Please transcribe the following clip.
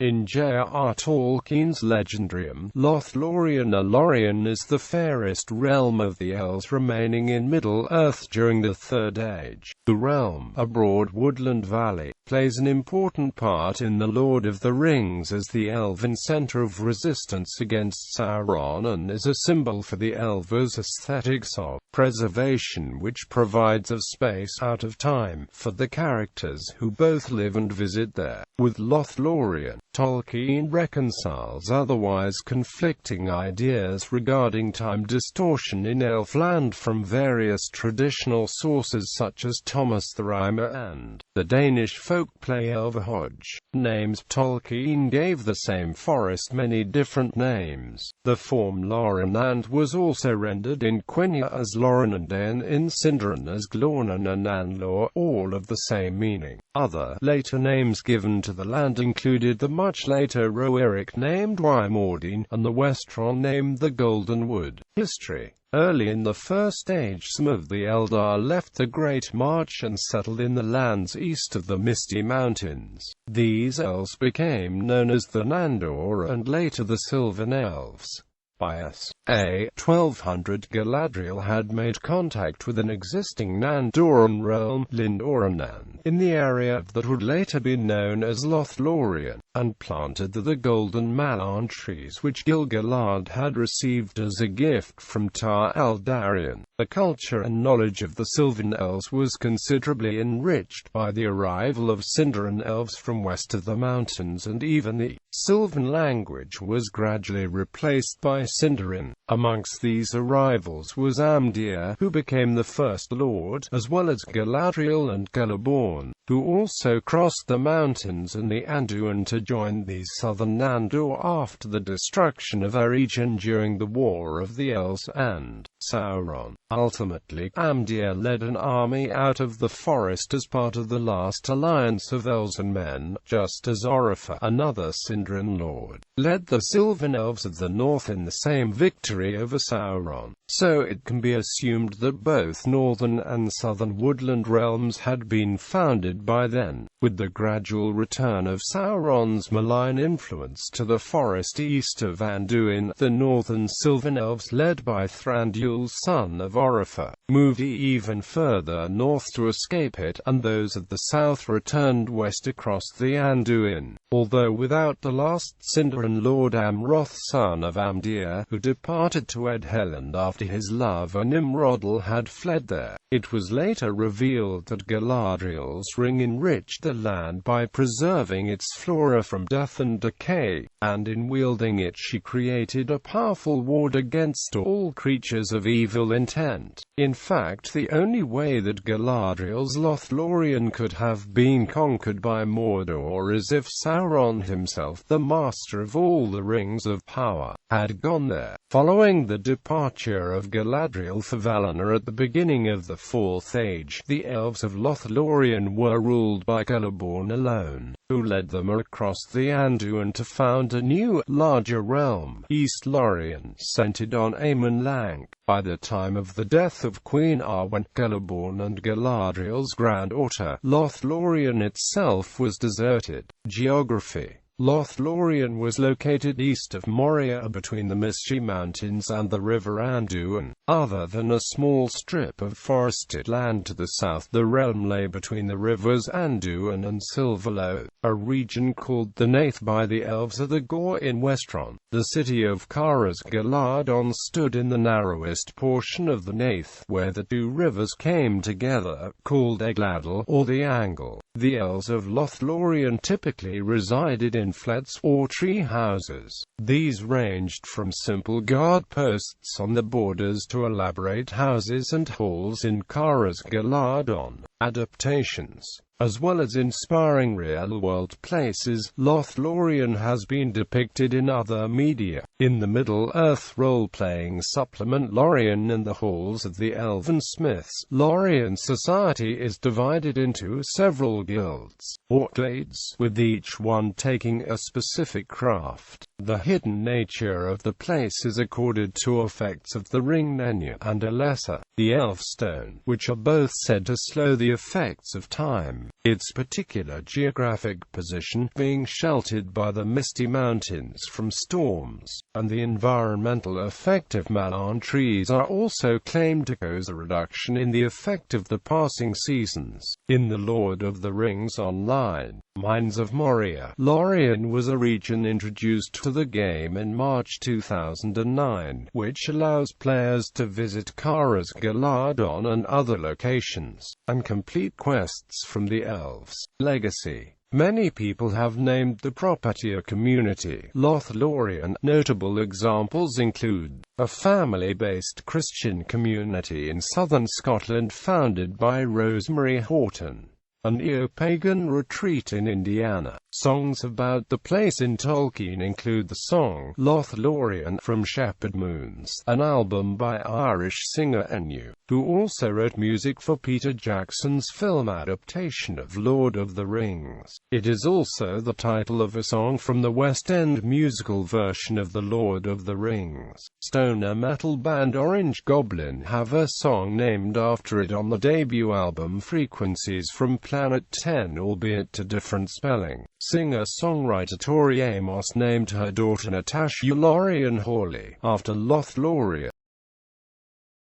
In J.R.R. Tolkien's legendarium, Lothlórien is the fairest realm of the Elves remaining in Middle-earth during the Third Age. The realm, a broad woodland valley, plays an important part in The Lord of the Rings as the elven center of resistance against Sauron and is a symbol for the Elves' aesthetics of preservation, which provides a space out of time for the characters who both live and visit there. With Lothlórien, Tolkien reconciles otherwise conflicting ideas regarding time distortion in Elfland from various traditional sources such as Thomas the Rhymer and the Danish folkplay Elverhøj. Names Tolkien gave the same forest many different names. The form Lórien was also rendered in Quenya as Lórien and in Sindarin as Glórien and Anlor, all of the same meaning. Other later names given to the land included the much later Roeric named Wymordine and the Westron named the Golden Wood. History. Early in the First Age, some of the Eldar left the Great March and settled in the lands east of the Misty Mountains. These elves became known as the Nandor and later the Sylvan Elves. By s.a. 1200, Galadriel had made contact with an existing Nandoran realm, Lindorrenan, in the area that would later be known as Lothlórien, and planted the golden Malarn trees which Gil-galad had received as a gift from Tar Eldarien. The culture and knowledge of the Sylvan Elves was considerably enriched by the arrival of Sindarin Elves from west of the mountains, and even the Sylvan language was gradually replaced by Sindarin. Amongst these arrivals was Amdir, who became the first lord, as well as Galadriel and Celeborn, who also crossed the mountains and the Anduin to join these southern Nandor after the destruction of Eregion during the War of the Elves and Sauron. Ultimately, Amdir led an army out of the forest as part of the last alliance of elves and men, just as Orifer, another Sindarin lord, led the Sylvan Elves of the north in the same victory over Sauron. So it can be assumed that both northern and southern woodland realms had been founded by then. With the gradual return of Sauron's malign influence to the forest east of Anduin, the northern Sylvan Elves led by Thranduil, son of Orifer, moved even further north to escape it, and those of the south returned west across the Anduin, although without the last Sindarin lord Amroth, son of Amdir, who departed to Edhelland after his lover Nimrodel had fled there. It was later revealed that Galadriel's ring enriched the land by preserving its flora from death and decay, and in wielding it she created a powerful ward against all creatures of evil intent. In fact, the only way that Galadriel's Lothlórien could have been conquered by Mordor is if Sauron himself, the master of all the rings of power, had gone there. Following the departure of Galadriel for Valinor at the beginning of the Fourth Age, the Elves of Lothlórien were ruled by Celeborn alone, who led them across the Anduin to found a new, larger realm, East Lórien, centered on Amon Lanc. By the time of the death of Queen Arwen, Celeborn and Galadriel's granddaughter, Lothlórien itself was deserted. Geography. Lothlórien was located east of Moria between the Misty Mountains and the river Anduin. Other than a small strip of forested land to the south, the realm lay between the rivers Anduin and Silverlow, a region called the Nath by the Elves of the Gore in Westron. The city of Caras-Galadon stood in the narrowest portion of the Nath, where the two rivers came together, called Egladel, or the Angle. The Elves of Lothlórien typically resided in flats or tree houses. These ranged from simple guard posts on the borders to elaborate houses and halls in Caras-Galadon. Adaptations. As well as inspiring real-world places, Lothlórien has been depicted in other media. In the Middle-earth role-playing supplement Lórien and the Halls of the Elven Smiths, Lórien society is divided into several guilds, or glades, with each one taking a specific craft. The hidden nature of the place is accorded to effects of the ring Nenya and Alessa, the elf stone, which are both said to slow the effects of time, its particular geographic position being sheltered by the misty mountains from storms, and the environmental effect of Malan trees are also claimed to cause a reduction in the effect of the passing seasons. In The Lord of the Rings Online, Mines of Moria, Lórien was a region introduced to the game in March 2009, which allows players to visit Kara's Galadon and other locations, and complete quests from the Elves' legacy. Many people have named the property a community, Lothlórien. Notable examples include a family-based Christian community in southern Scotland founded by Rosemary Horton, a neo-pagan retreat in Indiana. Songs about the place in Tolkien include the song Lothlórien from Shepherd Moons, an album by Irish singer Enya, who also wrote music for Peter Jackson's film adaptation of Lord of the Rings. It is also the title of a song from the West End musical version of The Lord of the Rings. Stoner metal band Orange Goblin have a song named after it on the debut album Frequencies from Planet 10, albeit to different spelling. Singer-songwriter Tori Amos named her daughter Natasha Lórien Hawley after Lothlórien.